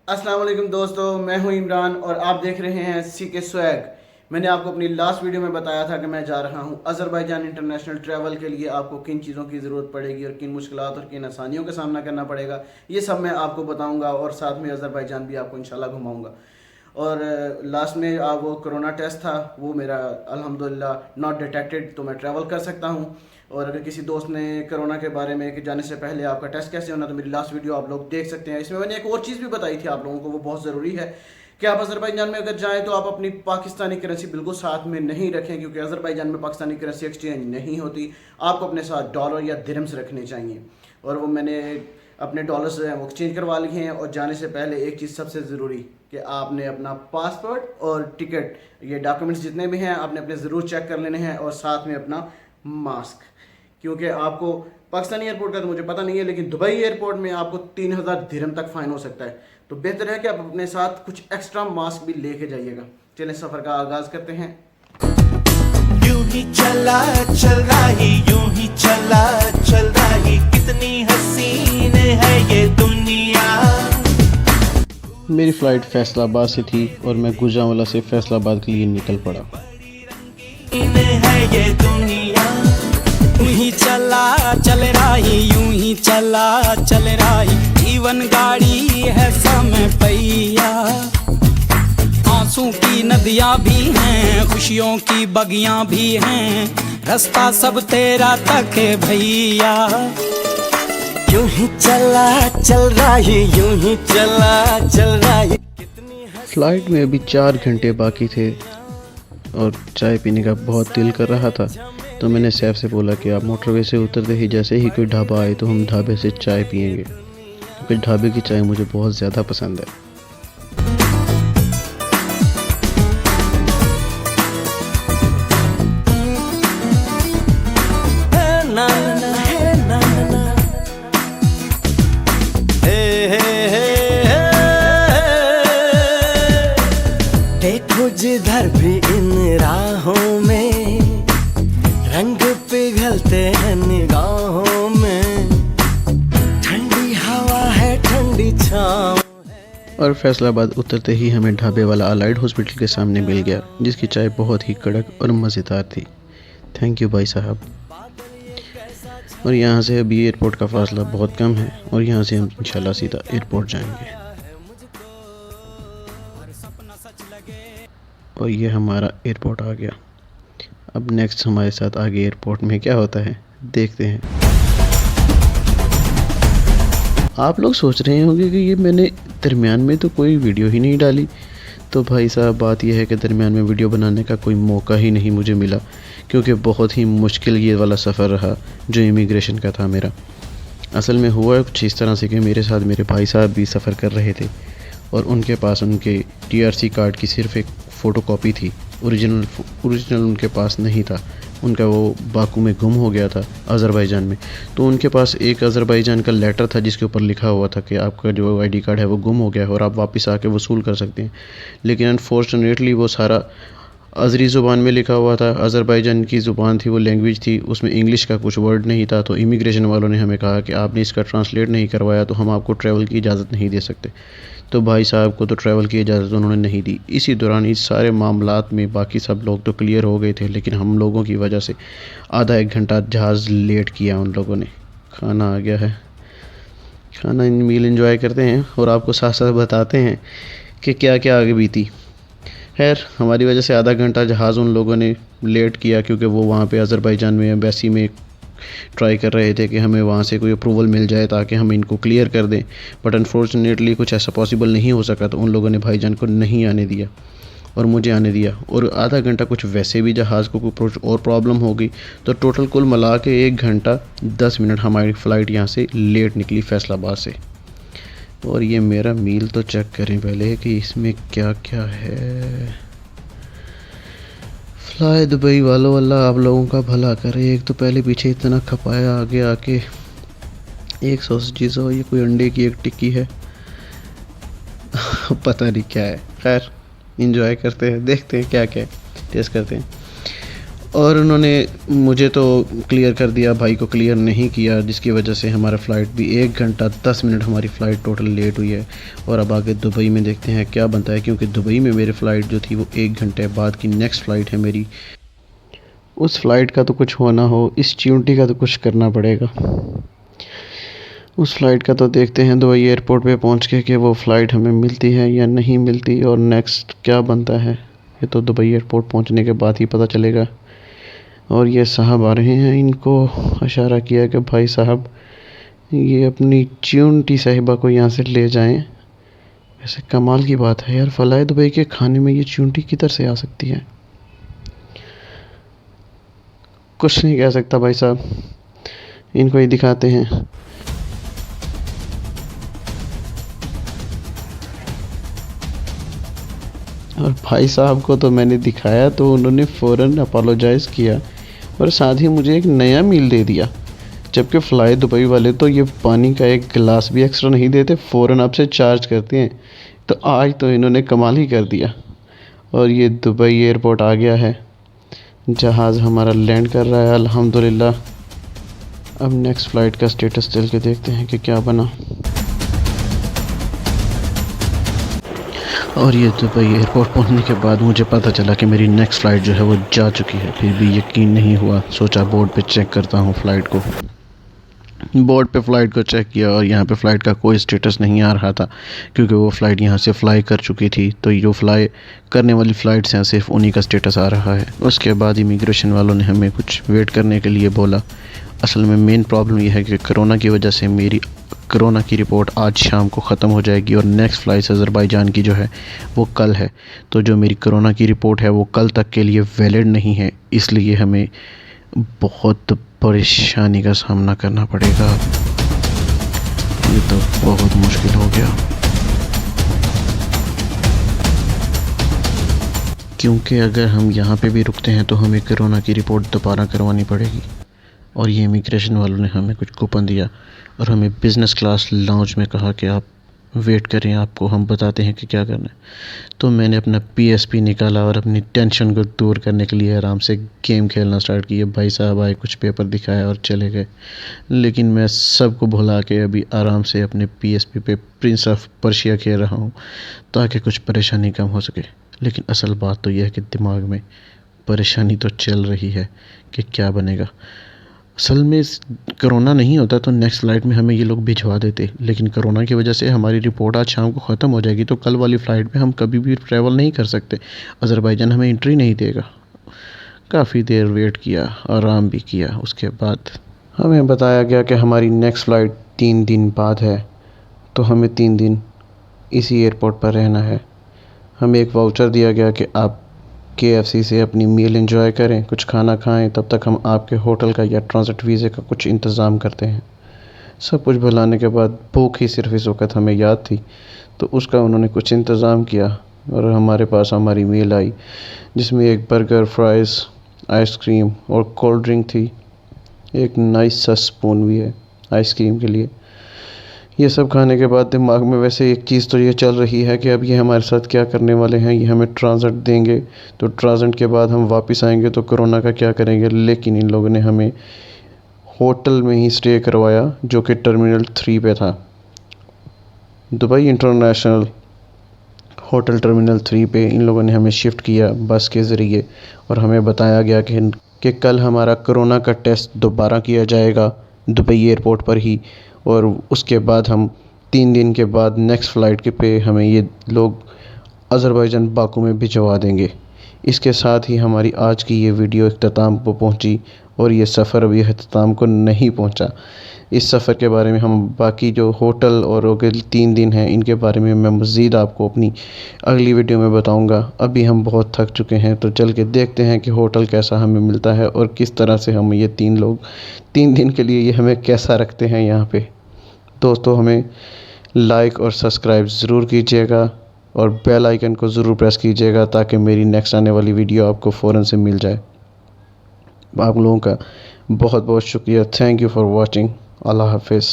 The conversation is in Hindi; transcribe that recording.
अस्सलाम वालेकुम दोस्तों, मैं हूं इमरान और आप देख रहे हैं सीके स्वैग। मैंने आपको अपनी लास्ट वीडियो में बताया था कि मैं जा रहा हूं अज़रबैजान इंटरनेशनल ट्रैवल के लिए। आपको किन चीज़ों की ज़रूरत पड़ेगी और किन मुश्किलात और किन आसानियों का सामना करना पड़ेगा, ये सब मैं आपको बताऊंगा और साथ में अज़रबैजान भी आपको इंशाल्लाह घुमाऊंगा। और लास्ट में वो कोरोना टेस्ट था, वो मेरा अल्हम्दुलिल्लाह नॉट डिटेक्टेड, तो मैं ट्रैवल कर सकता हूँ। और अगर किसी दोस्त ने कोरोना के बारे में कि जाने से पहले आपका टेस्ट कैसे होना, तो मेरी लास्ट वीडियो आप लोग देख सकते हैं। इसमें मैंने एक और चीज़ भी बताई थी आप लोगों को, वो बहुत ज़रूरी है कि आप अज़रबैजान में अगर जाएं तो आप अपनी पाकिस्तानी करेंसी बिल्कुल साथ में नहीं रखें, क्योंकि अज़रबैजान में पाकिस्तानी करेंसी एक्सचेंज नहीं होती। आपको अपने साथ डॉलर या दिरहम्स रखने चाहिए, और वो मैंने अपने डॉलर्स जो हैं वो एक्सचेंज करवा लिए हैं। और जाने से पहले एक चीज़ सबसे ज़रूरी कि आपने अपना पासपोर्ट और टिकट, ये डॉक्यूमेंट्स जितने भी हैं आपने अपने ज़रूर चेक कर लेने हैं, और साथ में अपना मास्क, क्योंकि आपको पाकिस्तानी एयरपोर्ट का तो मुझे पता नहीं है, लेकिन दुबई एयरपोर्ट में आपको 3000 दिरहम तक फ़ाइन हो सकता है। तो बेहतर है कि आप अपने साथ कुछ एक्स्ट्रा मास्क भी लेके जाइएगा। चलें सफ़र का आगाज़ करते हैं। यूं ही चला चल रही, यूं ही चला चल रही, कितनी हसीन है ये दुनिया। मेरी फ़्लाइट फैसलाबाद से थी और मैं गुजरांवाला से फैसलाबाद के लिए निकल पड़ा। है ये दुनिया, यूं ही चला चल रही, यूं ही चला चल रही, जीवन गाड़ी है समय पहिया। आंसू की नदियां भी हैं, खुशियों की बगियां भी हैं, रास्ता सब तेरा तक है भैया। यूं ही चला चल रही, यूं ही चला चल रही। फ़्लाइट में अभी 4 घंटे बाकी थे और चाय पीने का बहुत दिल कर रहा था, तो मैंने सैफ से बोला कि आप मोटरवे से उतरते ही जैसे ही कोई ढाबा आए तो हम ढाबे से चाय पियेंगे, क्योंकि ढाबे की चाय मुझे बहुत ज़्यादा पसंद है। ना ना है ना ना, देखो जिधर भी इन राहों में रंग पिघलते हैं निगाहों में, ठंडी हवा है ठंडी छाँव। और फैसलाबाद उतरते ही हमें ढाबे वाला अलाइड हॉस्पिटल के सामने मिल गया, जिसकी चाय बहुत ही कड़क और मज़ेदार थी। थैंक यू भाई साहब। और यहाँ से अभी एयरपोर्ट का फासला बहुत कम है और यहाँ से हम इंशाल्लाह सीधा एयरपोर्ट जाएंगे। और ये हमारा एयरपोर्ट आ गया। अब नेक्स्ट हमारे साथ आगे एयरपोर्ट में क्या होता है देखते हैं। आप लोग सोच रहे होंगे कि ये मैंने दरमियान में तो कोई वीडियो ही नहीं डाली। तो भाई साहब बात यह है कि दरमियान में वीडियो बनाने का कोई मौका ही नहीं मुझे मिला, क्योंकि बहुत ही मुश्किल ये वाला सफ़र रहा जो इमिग्रेशन का था मेरा। असल में हुआ कुछ इस तरह से कि मेरे साथ मेरे भाई साहब भी सफ़र कर रहे थे और उनके पास उनके TRC कार्ड की सिर्फ़ एक फ़ोटो कॉपी थी। ओरिजिनल उनके पास नहीं था, उनका वो बाकू में गुम हो गया था अज़रबैजान में। तो उनके पास एक अज़रबैजान का लेटर था जिसके ऊपर लिखा हुआ था कि आपका जो ID कार्ड है वो गुम हो गया है और आप वापस आके वसूल कर सकते हैं। लेकिन अनफॉर्चुनेटली वो सारा अज़री ज़ुबान में लिखा हुआ था, अज़रबैजान की ज़ुबान थी, वो लैंग्वेज थी, उसमें इंग्लिश का कुछ वर्ड नहीं था। तो इमिग्रेशन वालों ने हमें कहा कि आपने इसका ट्रांसलेट नहीं करवाया तो हम आपको ट्रैवल की इजाज़त नहीं दे सकते। तो भाई साहब को तो ट्रैवल की इजाज़त उन्होंने नहीं दी। इसी दौरान इस सारे मामलात में बाकी सब लोग तो क्लियर हो गए थे, लेकिन हम लोगों की वजह से आधा एक घंटा जहाज़ लेट किया उन लोगों ने। खाना आ गया है, खाना मील एंजॉय करते हैं और आपको साथ साथ बताते हैं कि क्या क्या आगे बीती। खैर हमारी वजह से आधा घंटा जहाज़ उन लोगों ने लेट किया, क्योंकि वो वहाँ पे अज़रबैजान में एम्बेसी में ट्राई कर रहे थे कि हमें वहाँ से कोई अप्रूवल मिल जाए ताकि हम इनको क्लियर कर दें। बट अनफॉर्चुनेटली कुछ ऐसा पॉसिबल नहीं हो सका, तो उन लोगों ने भाईजान को नहीं आने दिया और मुझे आने दिया। और आधा घंटा कुछ वैसे भी जहाज़ को कुछ और प्रॉब्लम हो गई, तो टोटल कुल मिला के 1 घंटा 10 मिनट हमारी फ़्लाइट यहाँ से लेट निकली फैसलाबाद से। और ये मेरा मील तो चेक करें पहले कि इसमें क्या क्या है। फ्लाई दुबई वालों, अल्लाह आप लोगों का भला करे। एक तो पहले पीछे इतना खपाया, आगे आके एक सॉसेज हो, ये कोई अंडे की एक टिक्की है पता नहीं क्या है। खैर इंजॉय करते हैं, देखते हैं क्या क्या है, टेस्ट करते हैं। और उन्होंने मुझे तो क्लियर कर दिया, भाई को क्लियर नहीं किया, जिसकी वजह से हमारा फ़्लाइट भी 1 घंटा 10 मिनट हमारी फ़्लाइट टोटल लेट हुई है। और अब आगे दुबई में देखते हैं क्या बनता है, क्योंकि दुबई में मेरी फ़्लाइट जो थी वो 1 घंटे बाद की नेक्स्ट फ़्लाइट है मेरी। उस फ़्लाइट का तो कुछ होना हो, इस च्यूंटी का तो कुछ करना पड़ेगा। उस फ़्लाइट का तो देखते हैं दुबई एयरपोर्ट पे पहुंच के कि वो फ़्लाइट हमें मिलती है या नहीं मिलती, और नेक्स्ट क्या बनता है ये तो दुबई एयरपोर्ट पहुंचने के बाद ही पता चलेगा। और ये साहब आ रहे हैं, इनको इशारा किया कि भाई साहब ये अपनी च्यूंटी साहिबा को यहाँ से ले जाएं। वैसे कमाल की बात है यार, फ़लाए दुबई के खाने में ये च्यूंटी किधर से आ सकती है। कुछ नहीं कह सकता भाई साहब, इनको ही दिखाते हैं। और भाई साहब को तो मैंने दिखाया तो उन्होंने फ़ौरन अपोलोजाइज़ किया और साथ ही मुझे एक नया मील दे दिया, जबकि फ़्लाई दुबई वाले तो ये पानी का एक गिलास भी एक्स्ट्रा नहीं देते, फ़ौरन आपसे चार्ज करते हैं। तो आज तो इन्होंने कमाल ही कर दिया। और ये दुबई एयरपोर्ट आ गया है, जहाज़ हमारा लैंड कर रहा है अल्हम्दुलिल्लाह। अब नेक्स्ट फ़्लाइट का स्टेटस चल के देखते हैं कि क्या बना। और ये दुबई एयरपोर्ट पहुंचने के बाद मुझे पता चला कि मेरी नेक्स्ट फ़्लाइट जो है वो जा चुकी है। फिर भी यकीन नहीं हुआ, सोचा बोर्ड पे चेक करता हूँ फ़्लाइट को। बोर्ड पे फ़्लाइट को चेक किया और यहाँ पे फ़्लाइट का कोई स्टेटस नहीं आ रहा था, क्योंकि वो फ़्लाइट यहाँ से फ़्लाई कर चुकी थी। तो जो फ़्लाई करने वाली फ़्लाइट्स हैं सिर्फ उन्हीं का स्टेटस आ रहा है। उसके बाद इमिग्रेशन वालों ने हमें कुछ वेट करने के लिए बोला। असल में मेन प्रॉब्लम यह है कि कोरोना की वजह से मेरी कोरोना की रिपोर्ट आज शाम को ख़त्म हो जाएगी और नेक्स्ट फ़्लाइट अज़रबैजान की जो है वो कल है। तो जो मेरी कोरोना की रिपोर्ट है वो कल तक के लिए वैलिड नहीं है, इसलिए हमें बहुत परेशानी का सामना करना पड़ेगा। ये तो बहुत मुश्किल हो गया, क्योंकि अगर हम यहाँ पे भी रुकते हैं तो हमें कोरोना की रिपोर्ट दोबारा करवानी पड़ेगी। और ये इमिग्रेशन वालों ने हमें कुछ कूपन दिया और हमें बिज़नेस क्लास लाउंज में कहा कि आप वेट करें, आपको हम बताते हैं कि क्या करना है। तो मैंने अपना PSP निकाला और अपनी टेंशन को दूर करने के लिए आराम से गेम खेलना स्टार्ट किया। भाई साहब आए, कुछ पेपर दिखाया और चले गए। लेकिन मैं सबको भुला के अभी आराम से अपने PSP पे प्रिंस ऑफ पर्शिया खेल रहा हूँ, ताकि कुछ परेशानी कम हो सके। लेकिन असल बात तो यह है कि दिमाग में परेशानी तो चल रही है कि क्या बनेगा। असल में कोरोना नहीं होता तो नेक्स्ट फ़्लाइट में हमें ये लोग भिजवा देते, लेकिन कोरोना की वजह से हमारी रिपोर्ट आज शाम को ख़त्म हो जाएगी, तो कल वाली फ़्लाइट में हम कभी भी ट्रैवल नहीं कर सकते। अज़रबैजान हमें एंट्री नहीं देगा। काफ़ी देर वेट किया, आराम भी किया। उसके बाद हमें बताया गया कि हमारी नेक्स्ट फ़्लाइट 3 दिन बाद है, तो हमें 3 दिन इसी एयरपोर्ट पर रहना है। हमें एक वाउचर दिया गया कि आप KFC से अपनी मील एंजॉय करें, कुछ खाना खाएं, तब तक हम आपके होटल का या ट्रांजिट वीज़े का कुछ इंतज़ाम करते हैं। सब कुछ भुलाने के बाद भूख ही सिर्फ इस वक्त हमें याद थी, तो उसका उन्होंने कुछ इंतज़ाम किया और हमारे पास हमारी मील आई, जिसमें एक बर्गर, फ्राइज़, आइसक्रीम और कोल्ड ड्रिंक थी। एक नाइस सा स्पून भी है आइसक्रीम के लिए। ये सब खाने के बाद दिमाग में वैसे एक चीज़ तो ये चल रही है कि अब ये हमारे साथ क्या करने वाले हैं। ये हमें ट्रांजिट देंगे, तो ट्रांजिट के बाद हम वापस आएंगे तो कोरोना का क्या करेंगे। लेकिन इन लोगों ने हमें होटल में ही स्टे करवाया, जो कि टर्मिनल 3 पे था। दुबई इंटरनेशनल होटल टर्मिनल 3 पे इन लोगों ने हमें शिफ्ट किया बस के ज़रिए, और हमें बताया गया कि कल हमारा कोरोना का टेस्ट दोबारा किया जाएगा दुबई एयरपोर्ट पर ही, और उसके बाद हम 3 दिन के बाद नेक्स्ट फ़्लाइट के पे हमें ये लोग अज़रबैजान बाकू में भिजवा देंगे। इसके साथ ही हमारी आज की ये वीडियो इख्तिताम को पहुंची, और ये सफ़र अभी इख्तिताम को नहीं पहुंचा। इस सफ़र के बारे में हम बाकी जो होटल और अगले 3 दिन हैं इनके बारे में मैं मज़ीद आपको अपनी अगली वीडियो में बताऊंगा। अभी हम बहुत थक चुके हैं, तो चल के देखते हैं कि होटल कैसा हमें मिलता है और किस तरह से हम ये 3 लोग 3 दिन के लिए ये हमें कैसा रखते हैं यहाँ पे। दोस्तों, हमें लाइक और सब्सक्राइब ज़रूर कीजिएगा और बेल आइकन को ज़रूर प्रेस कीजिएगा, ताकि मेरी नेक्स्ट आने वाली वीडियो आपको फ़ौरन से मिल जाए। आप लोगों का बहुत बहुत शुक्रिया। Thank you for watching. अल्लाह हाफ़िज़।